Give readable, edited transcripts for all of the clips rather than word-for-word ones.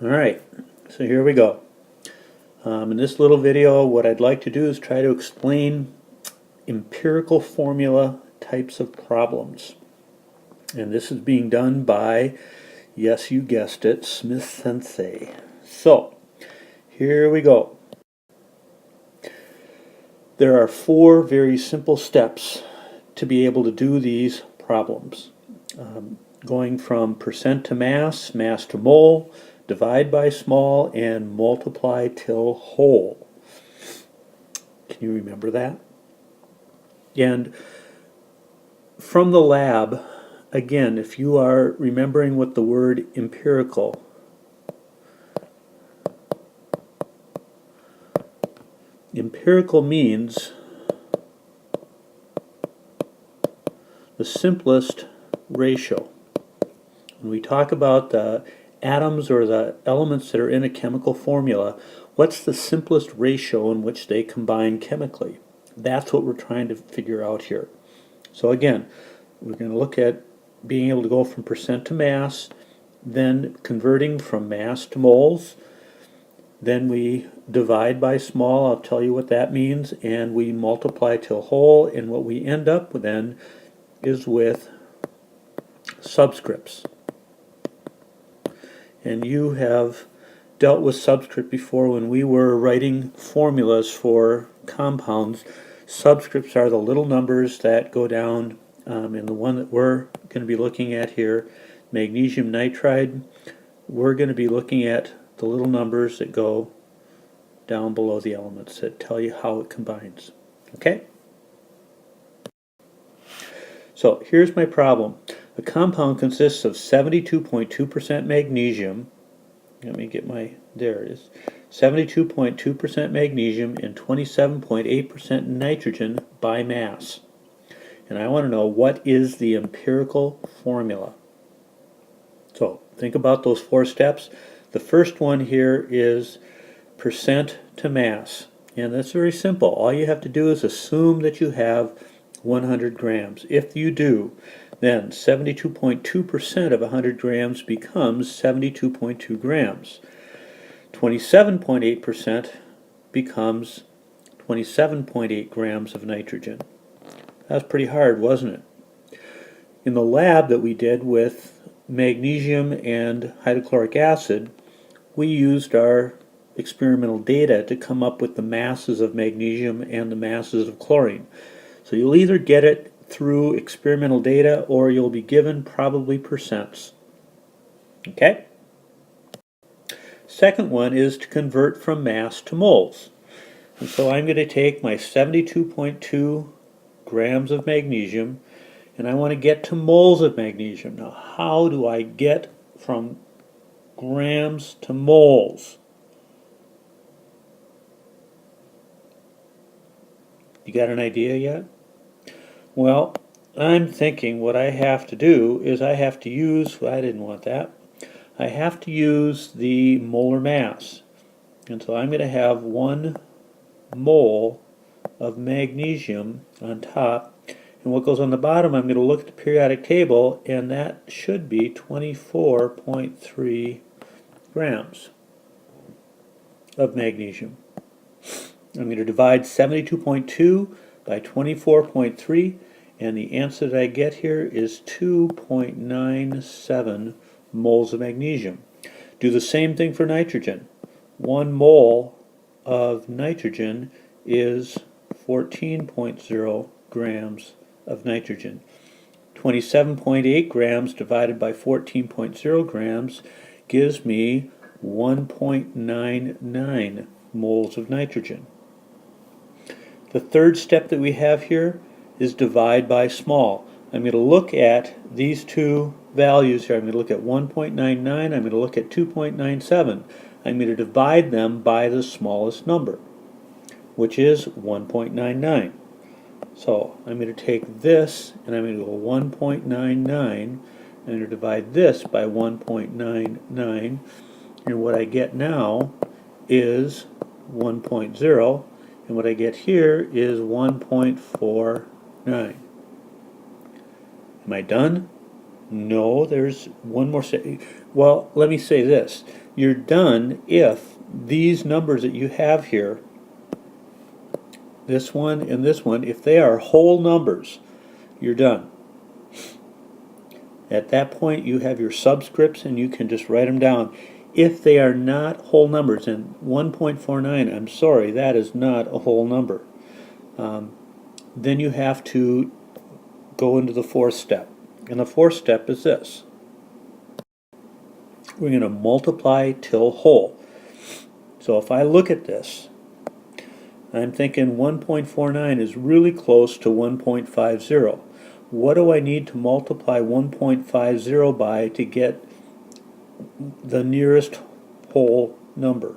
Alright, so here we go. In this little video, what I'd like to do is try to explain empirical formula types of problems. And this is being done by, yes, you guessed it, Smith Sensei. So, here we go. There are four very simple steps to be able to do these problems. Going from percent to mass, mass to mole, divide by small, and multiply till whole. Can you remember that? And from the lab, again, if you are remembering what the word empirical means the simplest ratio. When we talk about the atoms or the elements that are in a chemical formula, what's the simplest ratio in which they combine chemically? That's what we're trying to figure out here. So again, we're going to look at being able to go from percent to mass, then converting from mass to moles, then we divide by small, I'll tell you what that means, and we multiply till whole, and what we end up with then is with subscripts. And you have dealt with subscript before when we were writing formulas for compounds. Subscripts are the little numbers that go down, and the one that we're going to be looking at here, magnesium nitride, we're going to be looking at the little numbers that go down below the elements that tell you how it combines. Okay? So here's my problem. A compound consists of 72.2% magnesium. Let me get my, there it is. 72.2% magnesium and 27.8% nitrogen by mass. And I want to know what is the empirical formula. So think about those four steps. The first one here is percent to mass. And that's very simple. All you have to do is assume that you have 100 grams. If you do, then 72.2% of 100 grams becomes 72.2 grams. 27.8% becomes 27.8 grams of nitrogen. That was pretty hard, wasn't it? In the lab that we did with magnesium and hydrochloric acid, we used our experimental data to come up with the masses of magnesium and the masses of chlorine. So you'll either get it through experimental data or you'll be given probably percents. Okay? Second one is to convert from mass to moles. And so I'm going to take my 72.2 grams of magnesium and I want to get to moles of magnesium. Now how do I get from grams to moles? You got an idea yet? Well, I'm thinking what I have to do is I have to use, well, I didn't want that, I have to use the molar mass. And so I'm going to have 1 mole of magnesium on top. And what goes on the bottom, I'm going to look at the periodic table, and that should be 24.3 grams of magnesium. I'm going to divide 72.2 by 24.3, and the answer that I get here is 2.97 moles of magnesium. Do the same thing for nitrogen. 1 mole of nitrogen is 14.0 grams of nitrogen. 27.8 grams divided by 14.0 grams gives me 1.99 moles of nitrogen. The third step that we have here is divide by small. I'm going to look at these two values here. I'm going to look at 1.99, I'm going to look at 2.97. I'm going to divide them by the smallest number, which is 1.99. So I'm going to take this and I'm going to go 1.99. I'm going to divide this by 1.99, and what I get now is 1.0, and what I get here is 1.49. Am I done? No, there's one more. Well, let me say this. You're done if these numbers that you have here, this one and this one, if they are whole numbers, you're done. At that point, you have your subscripts and you can just write them down. If they are not whole numbers, and 1.49, I'm sorry, that is not a whole number. Then you have to go into the fourth step. And the fourth step is this. We're going to multiply till whole. So if I look at this, I'm thinking 1.49 is really close to 1.50. What do I need to multiply 1.50 by to get the nearest whole number?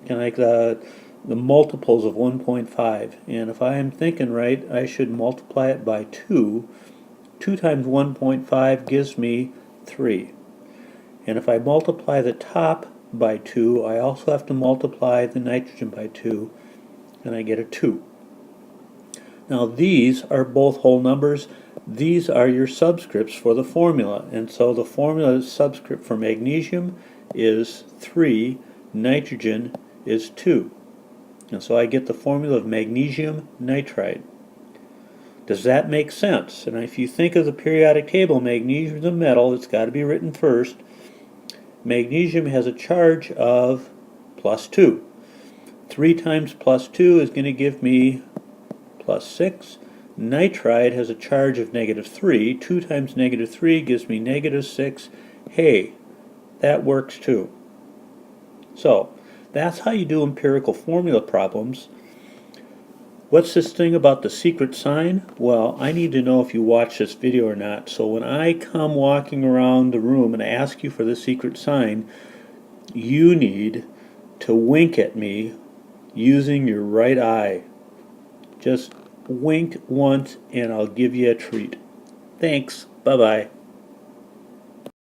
And like the multiples of 1.5. And if I am thinking right, I should multiply it by 2. 2 times 1.5 gives me 3. And if I multiply the top by 2, I also have to multiply the nitrogen by 2, and I get a 2. Now these are both whole numbers. These are your subscripts for the formula. And so the formula subscript for magnesium is 3, nitrogen is 2. And so I get the formula of magnesium nitride. Does that make sense? And if you think of the periodic table, magnesium is a metal, it's got to be written first. Magnesium has a charge of plus 2. 3 times plus 2 is going to give me plus 6. Nitride has a charge of negative 3. 2 times negative 3 gives me negative 6. Hey, that works too. So, that's how you do empirical formula problems. What's this thing about the secret sign? Well, I need to know if you watch this video or not. So when I come walking around the room and ask you for the secret sign, you need to wink at me using your right eye. Just wink once and I'll give you a treat. Thanks. Bye-bye.